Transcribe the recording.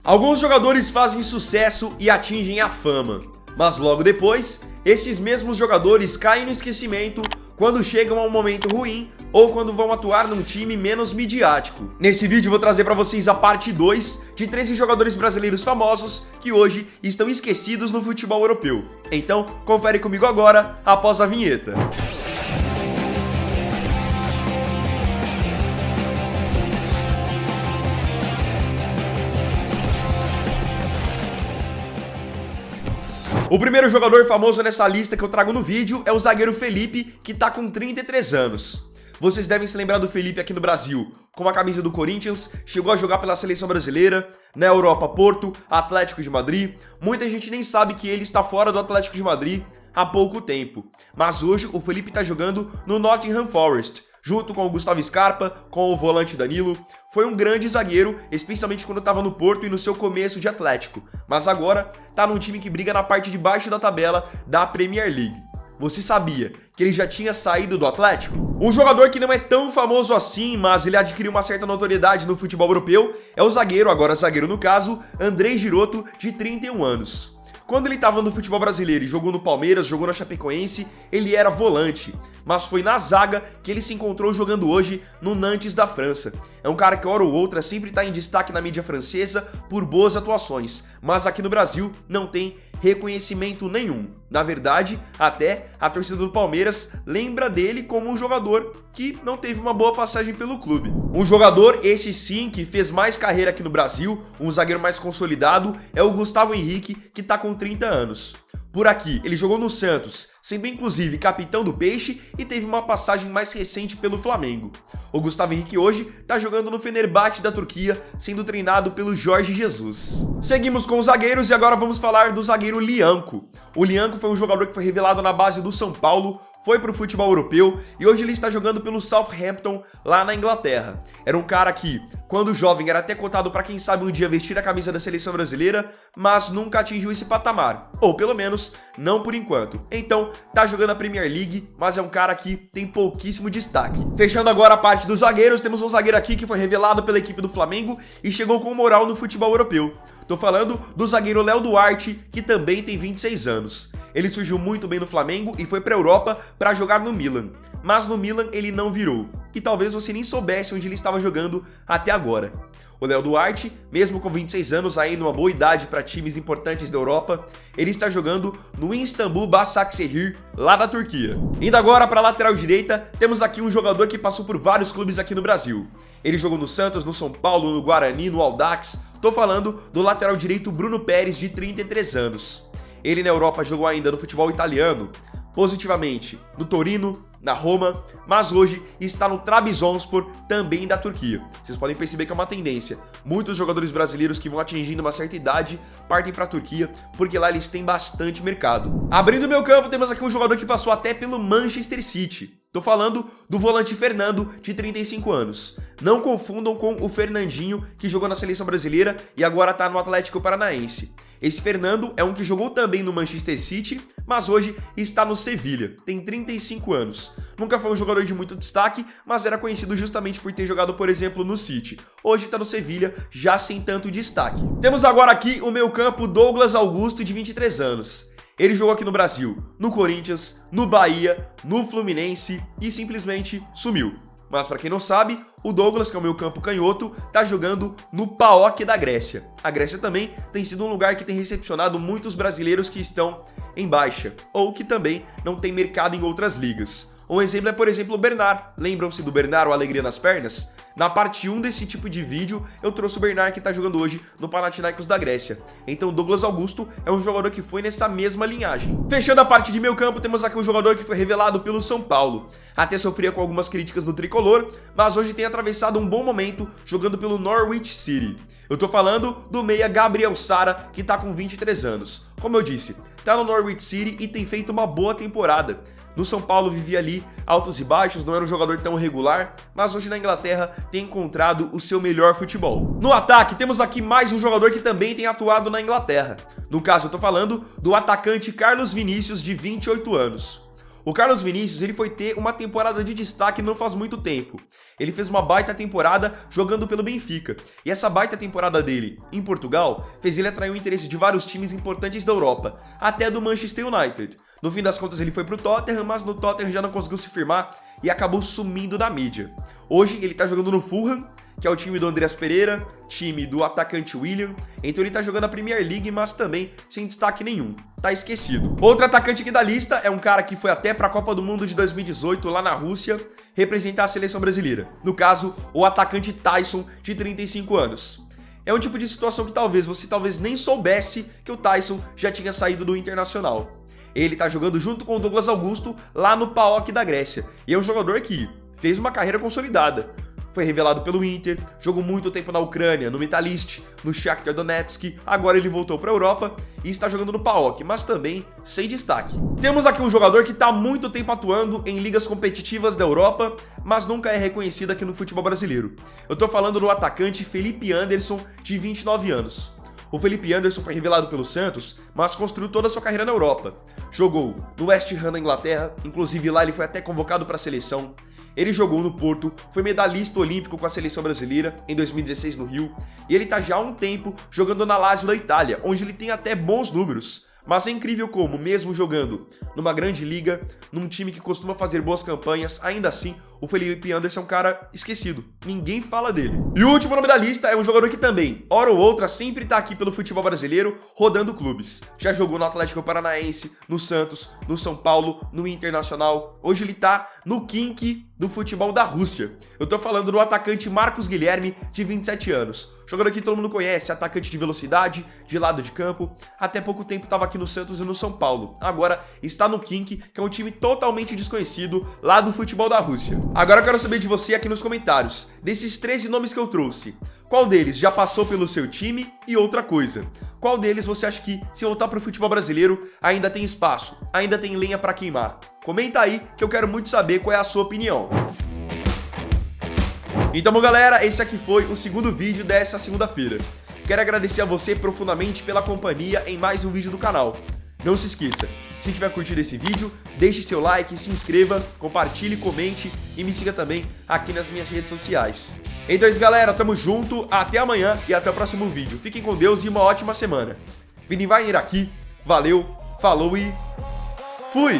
Alguns jogadores fazem sucesso e atingem a fama, mas logo depois, esses mesmos jogadores caem no esquecimento quando chegam a um momento ruim ou quando vão atuar num time menos midiático. Nesse vídeo eu vou trazer para vocês a parte 2 de 13 jogadores brasileiros famosos que hoje estão esquecidos no futebol europeu. Então, confere comigo agora, após a vinheta. O primeiro jogador famoso nessa lista que eu trago no vídeo é o zagueiro Felipe, que tá com 33 anos. Vocês devem se lembrar do Felipe aqui no Brasil, com a camisa do Corinthians, chegou a jogar pela seleção brasileira, na Europa Porto, Atlético de Madrid. Muita gente nem sabe que ele está fora do Atlético de Madrid há pouco tempo. Mas hoje o Felipe tá jogando no Nottingham Forest, junto com o Gustavo Scarpa, com o volante Danilo. Foi um grande zagueiro, especialmente quando estava no Porto e no seu começo de Atlético. Mas agora tá num time que briga na parte de baixo da tabela da Premier League. Você sabia que ele já tinha saído do Atlético? Um jogador que não é tão famoso assim, mas ele adquiriu uma certa notoriedade no futebol europeu, é o zagueiro, agora zagueiro no caso, Andrei Giroto, de 31 anos. Quando ele estava no futebol brasileiro e jogou no Palmeiras, jogou na Chapecoense, ele era volante. Mas foi na zaga que ele se encontrou jogando hoje no Nantes da França. É um cara que hora ou outra sempre está em destaque na mídia francesa por boas atuações. Mas aqui no Brasil não tem reconhecimento nenhum. Na verdade, até a torcida do Palmeiras lembra dele como um jogador que não teve uma boa passagem pelo clube. Um jogador, esse sim, que fez mais carreira aqui no Brasil, um zagueiro mais consolidado, é o Gustavo Henrique, que está com 30 anos. Por aqui, ele jogou no Santos, sendo inclusive capitão do Peixe e teve uma passagem mais recente pelo Flamengo. O Gustavo Henrique hoje está jogando no Fenerbahçe da Turquia, sendo treinado pelo Jorge Jesus. Seguimos com os zagueiros e agora vamos falar do zagueiro Lianco. O Lianco foi um jogador que foi revelado na base do São Paulo, foi para o futebol europeu e hoje ele está jogando pelo Southampton, lá na Inglaterra. Era um cara que, quando jovem, era até cotado para quem sabe um dia vestir a camisa da seleção brasileira, mas nunca atingiu esse patamar, ou pelo menos não por enquanto. Então, tá jogando a Premier League, mas é um cara que tem pouquíssimo destaque. Fechando agora a parte dos zagueiros, temos um zagueiro aqui que foi revelado pela equipe do Flamengo e chegou com moral no futebol europeu. Tô falando do zagueiro Léo Duarte, que também tem 26 anos. Ele surgiu muito bem no Flamengo e foi pra Europa para jogar no Milan. Mas no Milan ele não virou. E talvez você nem soubesse onde ele estava jogando até agora. O Léo Duarte, mesmo com 26 anos, ainda uma boa idade para times importantes da Europa, ele está jogando no Istanbul Başakşehir, lá da Turquia. Indo agora para a lateral direita, temos aqui um jogador que passou por vários clubes aqui no Brasil. Ele jogou no Santos, no São Paulo, no Guarani, no Audax. Tô falando do lateral direito Bruno Pérez, de 33 anos. Ele na Europa jogou ainda no futebol italiano, positivamente no Torino, na Roma, mas hoje está no Trabzonspor, também da Turquia. Vocês podem perceber que é uma tendência. Muitos jogadores brasileiros que vão atingindo uma certa idade partem para a Turquia, porque lá eles têm bastante mercado. Abrindo o meu campo, temos aqui um jogador que passou até pelo Manchester City. Tô falando do volante Fernando, de 35 anos. Não confundam com o Fernandinho, que jogou na seleção brasileira e agora tá no Atlético Paranaense. Esse Fernando é um que jogou também no Manchester City, mas hoje está no Sevilha, tem 35 anos. Nunca foi um jogador de muito destaque, mas era conhecido justamente por ter jogado, por exemplo, no City. Hoje está no Sevilha, já sem tanto destaque. Temos agora aqui o meio-campo Douglas Augusto, de 23 anos. Ele jogou aqui no Brasil, no Corinthians, no Bahia, no Fluminense e simplesmente sumiu. Mas para quem não sabe, o Douglas, que é o meio-campo canhoto, tá jogando no PAOK da Grécia. A Grécia também tem sido um lugar que tem recepcionado muitos brasileiros que estão em baixa, ou que também não tem mercado em outras ligas. Um exemplo é, por exemplo, o Bernard. Lembram-se do Bernard, o Alegria nas Pernas? Na parte 1 desse tipo de vídeo, eu trouxe o Bernard, que está jogando hoje no Panathinaikos da Grécia. Então, Douglas Augusto é um jogador que foi nessa mesma linhagem. Fechando a parte de meio campo, temos aqui um jogador que foi revelado pelo São Paulo. Até sofria com algumas críticas no tricolor, mas hoje tem atravessado um bom momento jogando pelo Norwich City. Eu tô falando do meia Gabriel Sara, que tá com 23 anos. Como eu disse, tá no Norwich City e tem feito uma boa temporada. No São Paulo vivia ali altos e baixos, não era um jogador tão regular, mas hoje na Inglaterra tem encontrado o seu melhor futebol. No ataque, temos aqui mais um jogador que também tem atuado na Inglaterra. No caso, eu tô falando do atacante Carlos Vinícius, de 28 anos. O Carlos Vinícius, ele foi ter uma temporada de destaque não faz muito tempo. Ele fez uma baita temporada jogando pelo Benfica. E essa baita temporada dele em Portugal fez ele atrair o interesse de vários times importantes da Europa, até do Manchester United. No fim das contas ele foi pro Tottenham, mas no Tottenham já não conseguiu se firmar e acabou sumindo da mídia. Hoje ele tá jogando no Fulham, que é o time do Andreas Pereira, time do atacante William, então ele tá jogando a Premier League, mas também sem destaque nenhum, tá esquecido. Outro atacante aqui da lista é um cara que foi até pra Copa do Mundo de 2018 lá na Rússia, representar a seleção brasileira. No caso, o atacante Taison, de 35 anos. É um tipo de situação que você nem soubesse que o Taison já tinha saído do Internacional. Ele tá jogando junto com o Douglas Augusto lá no PAOK da Grécia, e é um jogador que fez uma carreira consolidada. Foi revelado pelo Inter, jogou muito tempo na Ucrânia, no Metalist, no Shakhtar Donetsk, agora ele voltou para a Europa e está jogando no PAOK, mas também sem destaque. Temos aqui um jogador que está há muito tempo atuando em ligas competitivas da Europa, mas nunca é reconhecido aqui no futebol brasileiro. Eu tô falando do atacante Felipe Anderson, de 29 anos. O Felipe Anderson foi revelado pelo Santos, mas construiu toda a sua carreira na Europa. Jogou no West Ham na Inglaterra, inclusive lá ele foi até convocado para a seleção. Ele jogou no Porto, foi medalhista olímpico com a seleção brasileira em 2016 no Rio, e ele tá já há um tempo jogando na Lazio da Itália, onde ele tem até bons números. Mas é incrível como, mesmo jogando numa grande liga, num time que costuma fazer boas campanhas, ainda assim, o Felipe Anderson é um cara esquecido. Ninguém fala dele. E o último nome da lista é um jogador que também, hora ou outra, sempre tá aqui pelo futebol brasileiro, rodando clubes. Já jogou no Atlético Paranaense, no Santos, no São Paulo, no Internacional. Hoje ele tá no Khimki do futebol da Rússia. Eu tô falando do atacante Marcos Guilherme, de 27 anos. Jogador que todo mundo conhece, atacante de velocidade, de lado de campo. Até pouco tempo estava aqui no Santos e no São Paulo. Agora está no Khimki, que é um time totalmente desconhecido lá do futebol da Rússia. Agora eu quero saber de você aqui nos comentários, desses 13 nomes que eu trouxe, qual deles já passou pelo seu time e outra coisa? Qual deles você acha que, se voltar pro futebol brasileiro, ainda tem espaço, ainda tem lenha pra queimar? Comenta aí que eu quero muito saber qual é a sua opinião. Então, bom, galera, esse aqui foi o segundo vídeo dessa segunda-feira. Quero agradecer a você profundamente pela companhia em mais um vídeo do canal. Não se esqueça, se tiver curtido esse vídeo, deixe seu like, se inscreva, compartilhe, comente e me siga também aqui nas minhas redes sociais. Então é isso, galera, tamo junto, até amanhã e até o próximo vídeo. Fiquem com Deus e uma ótima semana. Vini vai ir aqui, valeu, falou e fui!